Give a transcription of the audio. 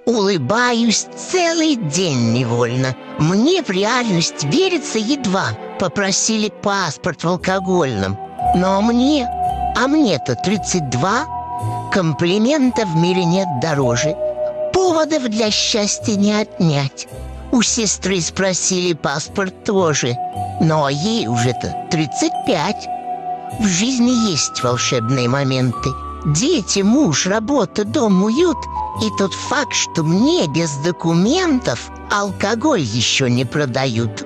Улыбаюсь целый день невольно. Мне в реальность верится едва. Попросили паспорт в алкогольном. Но мне-то 32. Комплиментов в мире нет дороже. Поводов для счастья не отнять. У сестры спросили паспорт тоже. Но ей уже-то 35. В жизни есть волшебные моменты. Дети, муж, работа, дом, уют. И тот факт, что мне без документов алкоголь еще не продают.